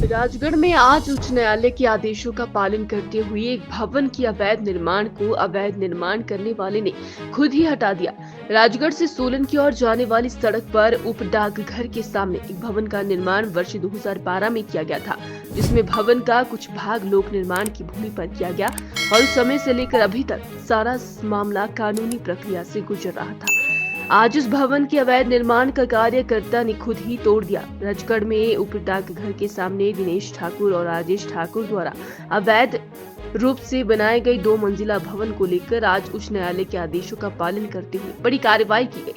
राजगढ़ में आज उच्च न्यायालय के आदेशों का पालन करते हुए एक भवन की अवैध निर्माण को अवैध निर्माण करने वाले ने खुद ही हटा दिया। राजगढ़ से सोलन की ओर जाने वाली सड़क पर उप डाकघर के सामने एक भवन का निर्माण वर्ष 2012 में किया गया था, जिसमें भवन का कुछ भाग लोक निर्माण की भूमि पर किया गया और उस समय से लेकर अभी तक सारा मामला कानूनी प्रक्रिया से गुजर रहा था। आज उस भवन के अवैध निर्माण का कार्यकर्ता ने खुद ही तोड़ दिया। राजगढ़ में उप डाकघर के सामने दिनेश ठाकुर और राजेश ठाकुर द्वारा अवैध रूप से बनाए गए 2 मंजिला भवन को लेकर आज उच्च न्यायालय के आदेशों का पालन करते हुए बड़ी कार्रवाई की गई।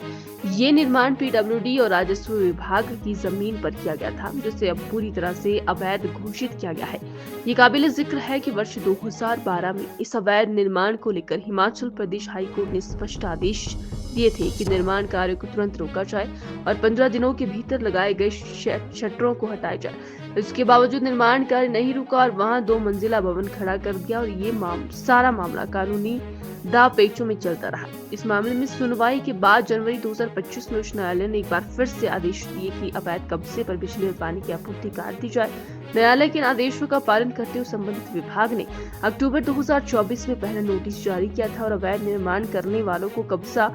ये निर्माण पीडब्ल्यूडी और राजस्व विभाग की जमीन पर किया गया था, जिसे अब पूरी तरह से अवैध घोषित किया गया है। ये काबिल जिक्र है कि वर्ष 2012 में इस अवैध निर्माण को लेकर हिमाचल प्रदेश हाईकोर्ट ने स्पष्ट आदेश दिए थे कि निर्माण कार्य को तुरंत रोका जाए और 15 दिनों के भीतर लगाए गए शटरों को हटाया जाए। इसके बावजूद निर्माण कार्य नहीं रुका और वहां 2 मंजिला भवन खड़ा कर दिया और ये सारा मामला कानूनी दाव पेचों में चलता रहा। इस मामले में सुनवाई के बाद जनवरी 2025 में उच्च न्यायालय ने एक बार फिर से आदेश दिए कि अवैध कब्जे पर बिजली और पानी की आपूर्ति काट दी जाए। न्यायालय के आदेशों का पालन करते हुए संबंधित विभाग ने अक्टूबर 2024 में पहला नोटिस जारी किया था और अवैध निर्माण करने वालों को कब्जा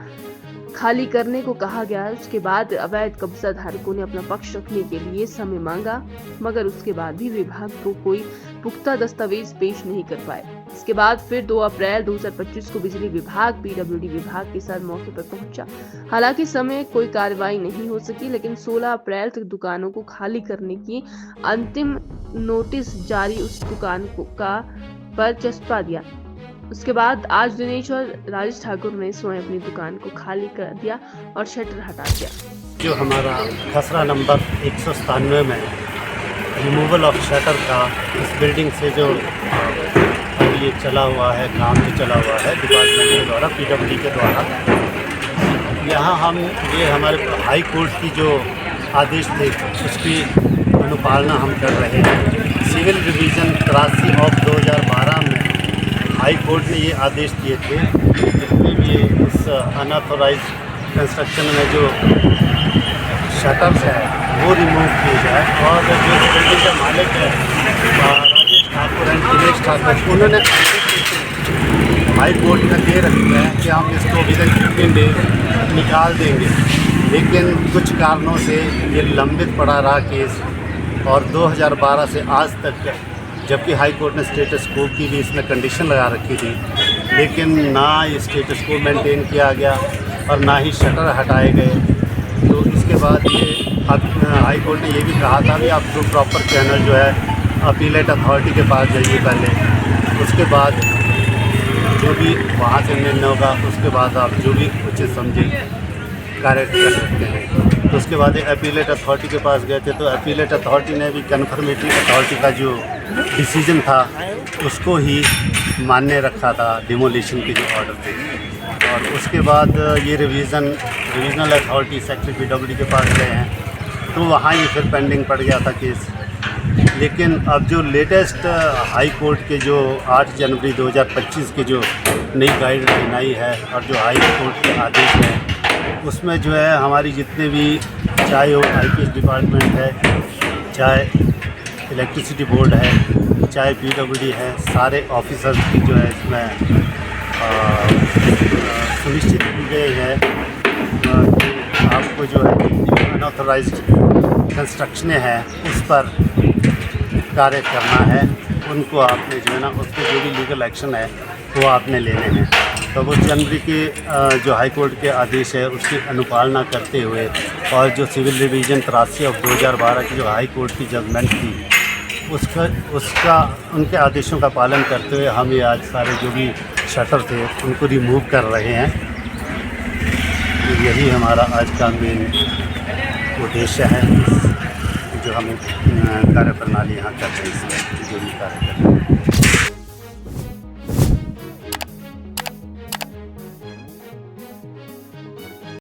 खाली करने को कहा गया। उसके बाद अवैध कब्जा धारकों ने अपना पक्ष रखने के लिए समय मांगा, मगर उसके बाद भी विभाग को कोई पुख्ता दस्तावेज पेश नहीं कर पाए। इसके बाद फिर 2 अप्रैल 2025 को बिजली विभाग पीडब्ल्यूडी विभाग के साथ मौके पर पहुंचा। हालांकि समय कोई कार्रवाई नहीं हो सकी, लेकिन 16 अप्रैल तक दुकानों को खाली करने की अंतिम नोटिस जारी उस दुकान पर चस्पा दिया। उसके बाद आज दिनेश और राजेश ठाकुर ने स्वयं अपनी दुकान को खाली कर दिया और शटर हटा दिया। जो हमारा खसरा नंबर 197 में रिमूवल ऑफ शटर का इस बिल्डिंग से जो ये चला हुआ है, काम जो चला हुआ है डिपार्टमेंट के द्वारा, पीडब्ल्यूडी के द्वारा, यहाँ ये हमारे हाई कोर्ट की जो आदेश थे उसकी अनुपालना हम कर रहे हैं। सिविल डिवीज़न 83/2012 में हाई कोर्ट ने ये आदेश दिए थे जितने भी इस अनऑथोराइज कंस्ट्रक्शन में जो शटर्स है वो रिमूव किए जाए और जो बिल्डिंग का मालिक है राजेश ठाकुर एंड दिनेश ठाकुर, उन्होंने हाई कोर्ट में दे रखे हैं कि हम इसको विदिन 15 डेज निकाल देंगे, लेकिन कुछ कारणों से ये लंबित पड़ा रहा केस और 2012 से आज तक, जबकि हाई कोर्ट ने स्टेटस को की भी इसमें कंडीशन लगा रखी थी, लेकिन ना ये स्टेटस को मेंटेन किया गया और ना ही शटर हटाए गए। तो इसके बाद ये अब हाई कोर्ट ने ये भी कहा था कि आप जो प्रॉपर चैनल जो है अपीलेट अथॉरिटी के पास जाइए पहले, उसके बाद जो भी वहाँ से निर्णय होगा उसके बाद आप जो भी उचित समझे कार्य कर सकते हैं। तो उसके बाद अपीलेट अथॉरिटी के पास गए थे, तो अपीलेट अथॉरिटी ने भी कन्फर्मेटरी अथॉरिटी का जो डिसीजन था उसको ही मान्य रखा था, डिमोलिशन के जो ऑर्डर थे। और उसके बाद ये रिवीजनल अथॉरिटी सेक्रेटरी पीडब्ल्यूडी के पास गए हैं, तो वहाँ ये फिर पेंडिंग पड़ गया था केस। लेकिन अब जो लेटेस्ट हाई कोर्ट के जो 8 जनवरी 2025 के जो नई गाइडलाइन आई है और जो हाई कोर्ट के आदेश हैं, उसमें जो है हमारी जितने भी, चाहे वो आईपीएस डिपार्टमेंट है, चाहे इलेक्ट्रिसिटी बोर्ड है, चाहे पीडब्ल्यूडी है, सारे ऑफिसर्स की जो है इसमें सुनिश्चित की गई है कि आपको जो है अनऑथोराइज्ड कंस्ट्रक्शनें हैं उस पर कार्य करना है, उनको आपने जो है ना उसके जो भी लीगल एक्शन है वो आपने लेने हैं। तो वो जनवरी के जो हाई कोर्ट के आदेश है उसकी अनुपालना करते हुए और जो सिविल डिवीज़न 83/2012 की जो हाई कोर्ट की जजमेंट थी उसका उनके आदेशों का पालन करते हुए हम ये आज सारे जो भी शटर थे उनको रिमूव कर रहे हैं। तो यही हमारा आज का मेन उद्देश्य है, जो हमें कार्यप्रणाली यहाँ कर रहे हैं, इसमें जो भी कार्य कर रहे हैं।